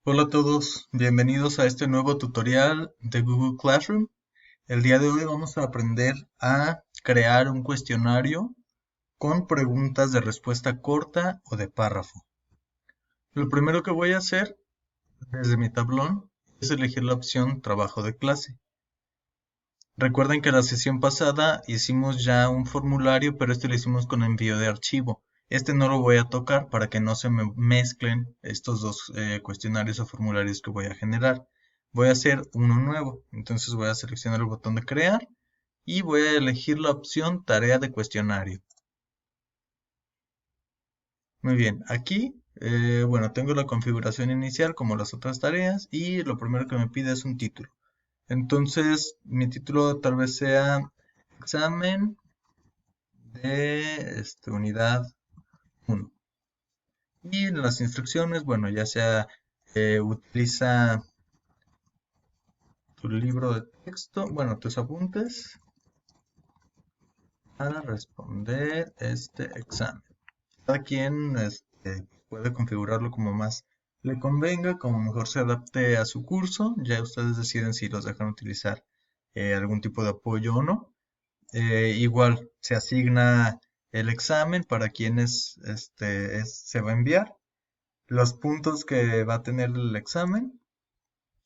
Hola a todos, bienvenidos a este nuevo tutorial de Google Classroom. El día de hoy vamos a aprender a crear un cuestionario con preguntas de respuesta corta o de párrafo. Lo primero que voy a hacer desde mi tablón es elegir la opción Trabajo de clase. Recuerden que la sesión pasada hicimos ya un formulario, pero este lo hicimos con envío de archivo. Este no lo voy a tocar para que no se me mezclen estos dos cuestionarios o formularios que voy a generar. Voy a hacer uno nuevo. Entonces voy a seleccionar el botón de crear y voy a elegir la opción tarea de cuestionario. Muy bien, aquí, bueno, tengo la configuración inicial como las otras tareas y lo primero que me pide es un título. Entonces, mi título tal vez sea examen de unidad 1. Y en las instrucciones, bueno, ya sea utiliza tu libro de texto, bueno, tus apuntes para responder este examen. Cada quien puede configurarlo como más le convenga, como mejor se adapte a su curso. Ya ustedes deciden si los dejan utilizar algún tipo de apoyo o no. Igual se asigna el examen para quienes se va a enviar, los puntos que va a tener el examen,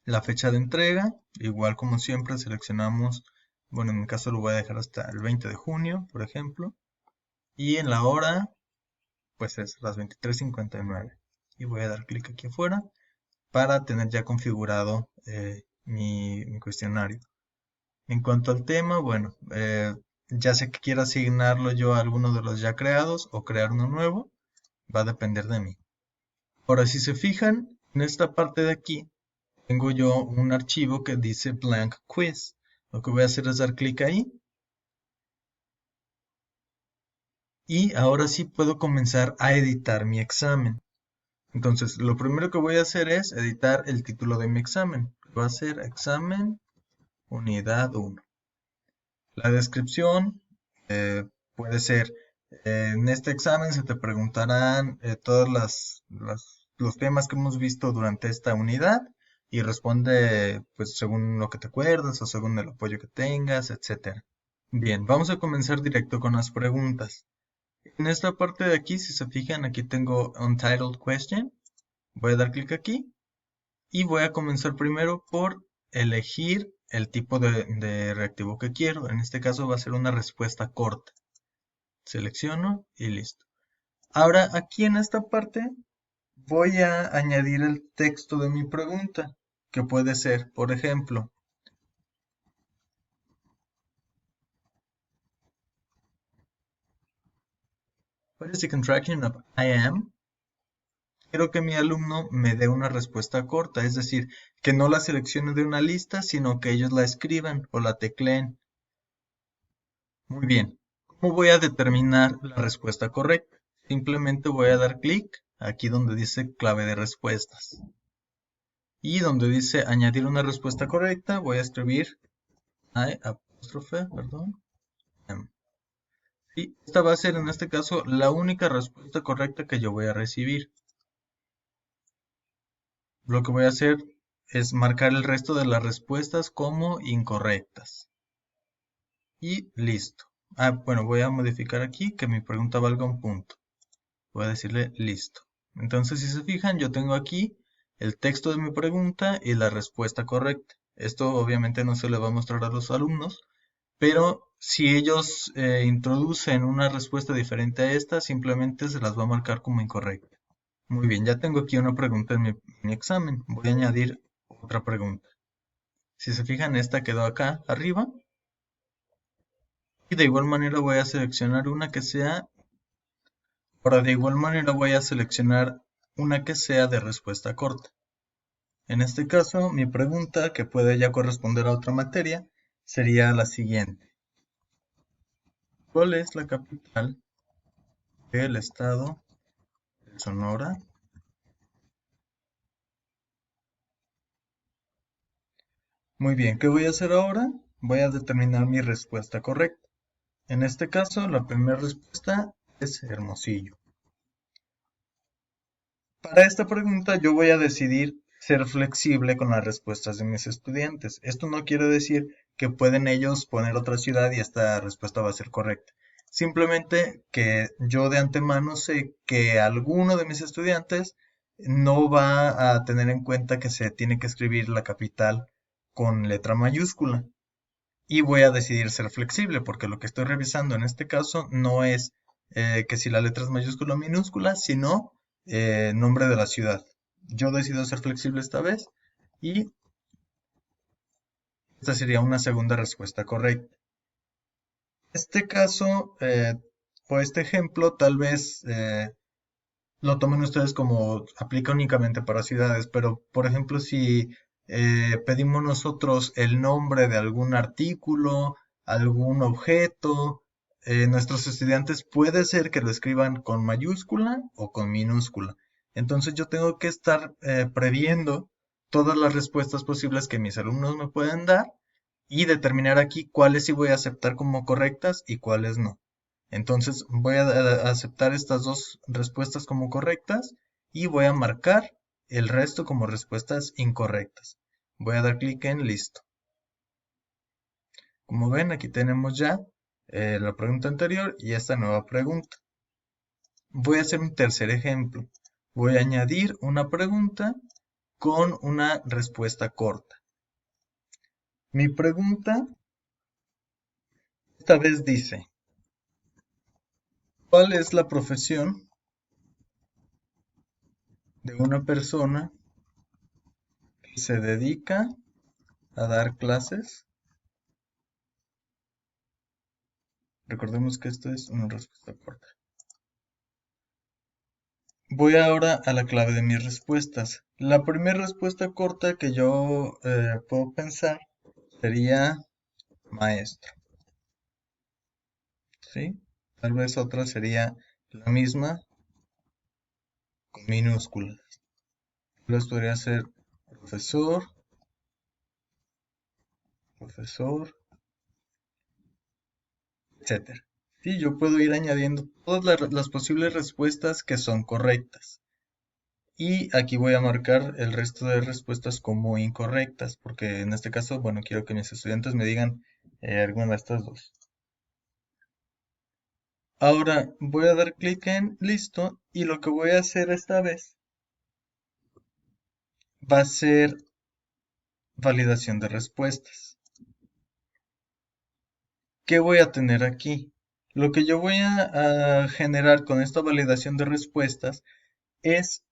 la fecha de entrega, igual como siempre seleccionamos, bueno, en mi caso lo voy a dejar hasta el 20 de junio, por ejemplo, y en la hora, pues es las 23:59. Y voy a dar clic aquí afuera para tener ya configurado mi cuestionario. En cuanto al tema, bueno, ya sea que quiera asignarlo yo a alguno de los ya creados o crear uno nuevo, va a depender de mí. Ahora, si se fijan, en esta parte de aquí, tengo yo un archivo que dice blank quiz. Lo que voy a hacer es dar clic ahí y ahora sí puedo comenzar a editar mi examen. Entonces, lo primero que voy a hacer es editar el título de mi examen. Va a ser examen unidad 1. La descripción puede ser, en este examen se te preguntarán todos los temas que hemos visto durante esta unidad y responde pues según lo que te acuerdas o según el apoyo que tengas, etcétera. Bien, vamos a comenzar directo con las preguntas. En esta parte de aquí, si se fijan, aquí tengo Untitled Question. Voy a dar clic aquí y voy a comenzar primero por elegir el tipo de reactivo que quiero. En este caso va a ser una respuesta corta. Selecciono y listo. Ahora aquí en esta parte voy a añadir el texto de mi pregunta, que puede ser, por ejemplo, what is the contraction of I am? Quiero que mi alumno me dé una respuesta corta, es decir, que no la seleccione de una lista, sino que ellos la escriban o la tecleen. Muy bien. ¿Cómo voy a determinar la respuesta correcta? Simplemente voy a dar clic aquí donde dice clave de respuestas. Y donde dice añadir una respuesta correcta, voy a escribir I apóstrofe, perdón, am. Y esta va a ser en este caso la única respuesta correcta que yo voy a recibir. Lo que voy a hacer es marcar el resto de las respuestas como incorrectas. Y listo. Bueno, voy a modificar aquí que mi pregunta valga un punto. Voy a decirle listo. Entonces, si se fijan, yo tengo aquí el texto de mi pregunta y la respuesta correcta. Esto obviamente no se le va a mostrar a los alumnos, pero si ellos introducen una respuesta diferente a esta, simplemente se las va a marcar como incorrecta. Muy bien, ya tengo aquí una pregunta en mi examen. Voy a añadir otra pregunta. Si se fijan, esta quedó acá arriba. Y de igual manera voy a seleccionar una que sea, ahora de igual manera voy a seleccionar una que sea de respuesta corta. En este caso, mi pregunta, que puede ya corresponder a otra materia, sería la siguiente. ¿Cuál es la capital del estado de Sonora? Muy bien, ¿qué voy a hacer ahora? Voy a determinar mi respuesta correcta. En este caso, la primera respuesta es Hermosillo. Para esta pregunta yo voy a decidir ser flexible con las respuestas de mis estudiantes. Esto no quiere decir que pueden ellos poner otra ciudad y esta respuesta va a ser correcta. Simplemente que yo de antemano sé que alguno de mis estudiantes no va a tener en cuenta que se tiene que escribir la capital con letra mayúscula. Y voy a decidir ser flexible porque lo que estoy revisando en este caso no es que si la letra es mayúscula o minúscula, sino nombre de la ciudad. Yo decido ser flexible esta vez y esta sería una segunda respuesta correcta. En este caso, por este ejemplo, tal vez lo tomen ustedes como aplica únicamente para ciudades, pero por ejemplo, si pedimos nosotros el nombre de algún artículo, algún objeto, nuestros estudiantes puede ser que lo escriban con mayúscula o con minúscula. Entonces yo tengo que estar previendo todas las respuestas posibles que mis alumnos me pueden dar y determinar aquí cuáles sí voy a aceptar como correctas y cuáles no. Entonces voy a aceptar estas dos respuestas como correctas y voy a marcar el resto como respuestas incorrectas. Voy a dar clic en listo. Como ven, aquí tenemos ya la pregunta anterior y esta nueva pregunta. Voy a hacer un tercer ejemplo. Voy a añadir una pregunta con una respuesta corta. Mi pregunta esta vez dice, ¿cuál es la profesión de una persona que se dedica a dar clases? Recordemos que esto es una respuesta corta. Voy ahora a la clave de mis respuestas. La primera respuesta corta que yo puedo pensar sería maestro. ¿Sí? Tal vez otra sería la misma con minúsculas. Tal vez podría ser profesor, profesor, etcétera. Sí, yo puedo ir añadiendo todas las posibles respuestas que son correctas. Y aquí voy a marcar el resto de respuestas como incorrectas, porque en este caso, bueno, quiero que mis estudiantes me digan alguna de estas dos. Ahora voy a dar clic en listo y lo que voy a hacer esta vez va a ser validación de respuestas. ¿Qué voy a tener aquí? Lo que yo voy a generar con esta validación de respuestas es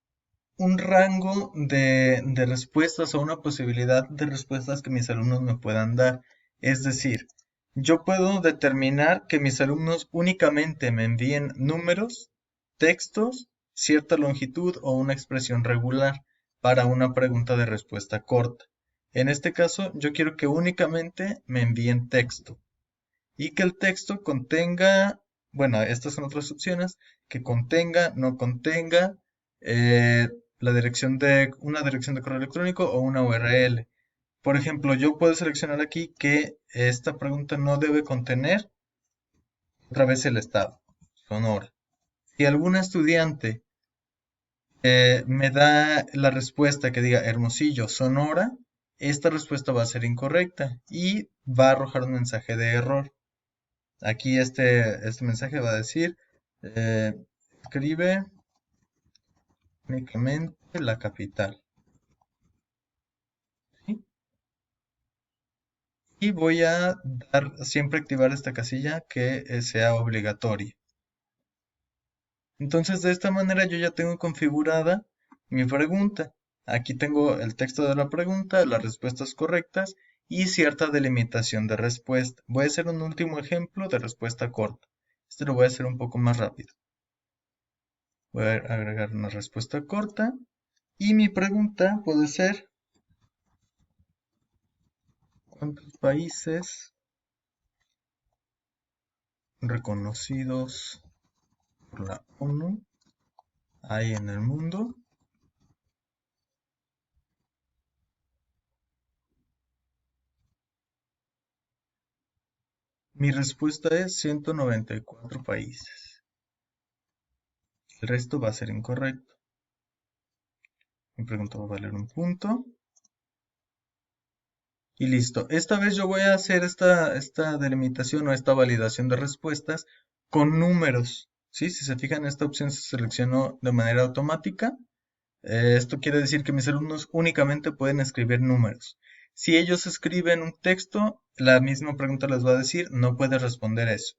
un rango de respuestas o una posibilidad de respuestas que mis alumnos me puedan dar. Es decir, yo puedo determinar que mis alumnos únicamente me envíen números, textos, cierta longitud o una expresión regular para una pregunta de respuesta corta. En este caso, yo quiero que únicamente me envíen texto y que el texto contenga, bueno, estas son otras opciones, que contenga, no contenga, eh, una dirección de correo electrónico o una URL. Por ejemplo, yo puedo seleccionar aquí que esta pregunta no debe contener otra vez el estado, Sonora. Si algún estudiante me da la respuesta que diga Hermosillo, Sonora, esta respuesta va a ser incorrecta y va a arrojar un mensaje de error. Aquí este mensaje va a decir, escribe únicamente la capital. ¿Sí? Y voy a siempre activar esta casilla que sea obligatoria. Entonces de esta manera yo ya tengo configurada mi pregunta. Aquí tengo el texto de la pregunta, las respuestas correctas y cierta delimitación de respuesta. Voy a hacer un último ejemplo de respuesta corta. Este lo voy a hacer un poco más rápido. Voy a agregar una respuesta corta y mi pregunta puede ser ¿cuántos países reconocidos por la ONU hay en el mundo? Mi respuesta es 194 países. El resto va a ser incorrecto. Mi pregunta va a valer un punto. Y listo. Esta vez yo voy a hacer esta delimitación o esta validación de respuestas con números. ¿Sí? Si se fijan, esta opción se seleccionó de manera automática. Esto quiere decir que mis alumnos únicamente pueden escribir números. Si ellos escriben un texto, la misma pregunta les va a decir, no puedes responder eso.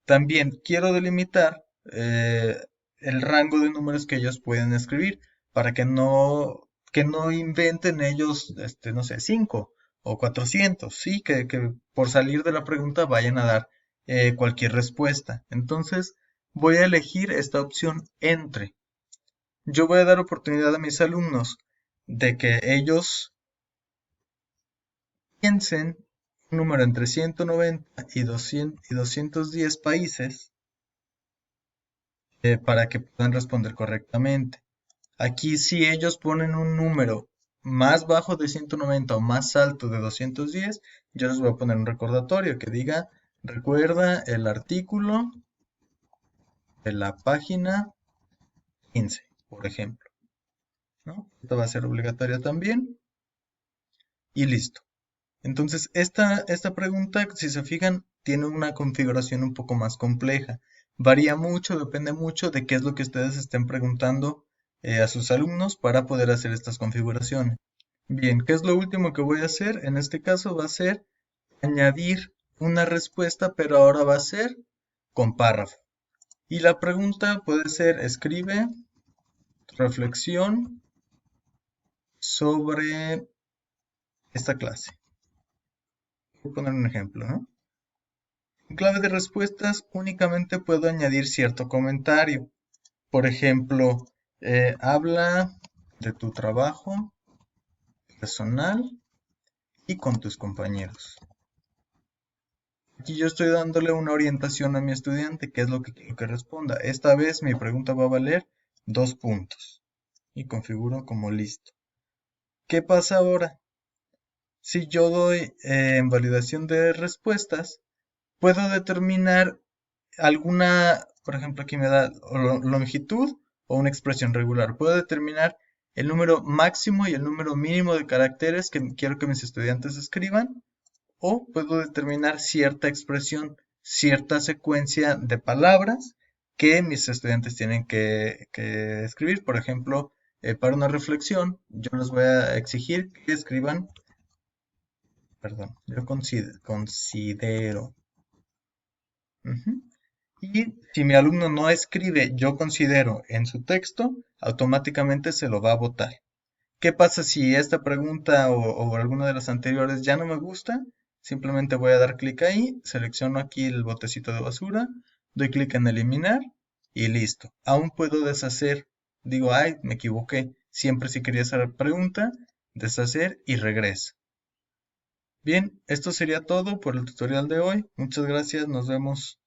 También quiero delimitar el rango de números que ellos pueden escribir para que no inventen ellos, no sé, 5 o 400, ¿sí? Que por salir de la pregunta vayan a dar cualquier respuesta. Entonces, voy a elegir esta opción entre. Yo voy a dar oportunidad a mis alumnos de que ellos piensen un número entre 190 y 210 países para que puedan responder correctamente. Aquí si ellos ponen un número más bajo de 190 o más alto de 210, yo les voy a poner un recordatorio que diga, recuerda el artículo de la página 15, por ejemplo, ¿no? Esto va a ser obligatorio también y listo. Entonces, esta pregunta, si se fijan, tiene una configuración un poco más compleja. Varía mucho, depende mucho de qué es lo que ustedes estén preguntando a sus alumnos para poder hacer estas configuraciones. Bien, ¿qué es lo último que voy a hacer? En este caso va a ser añadir una respuesta, pero ahora va a ser con párrafo. Y la pregunta puede ser, escribe reflexión sobre esta clase. Voy a poner un ejemplo, ¿no? En clave de respuestas únicamente puedo añadir cierto comentario. Por ejemplo, habla de tu trabajo personal y con tus compañeros. Aquí yo estoy dándole una orientación a mi estudiante, que es lo que quiero que responda. Esta vez mi pregunta va a valer 2 puntos. Y configuro como listo. ¿Qué pasa ahora? Si yo doy en validación de respuestas, puedo determinar alguna, por ejemplo, aquí me da longitud o una expresión regular. Puedo determinar el número máximo y el número mínimo de caracteres que quiero que mis estudiantes escriban, o puedo determinar cierta expresión, cierta secuencia de palabras que mis estudiantes tienen que escribir. Por ejemplo, para una reflexión, yo les voy a exigir que escriban, perdón, yo considero. Ujú. Y si mi alumno no escribe yo considero en su texto, automáticamente se lo va a votar. ¿Qué pasa si esta pregunta o alguna de las anteriores ya no me gusta? Simplemente voy a dar clic ahí, selecciono aquí el botecito de basura, doy clic en eliminar y listo. Aún puedo deshacer, digo, ay, me equivoqué. Siempre si quería hacer pregunta, deshacer y regresa. Bien, esto sería todo por el tutorial de hoy. Muchas gracias, nos vemos.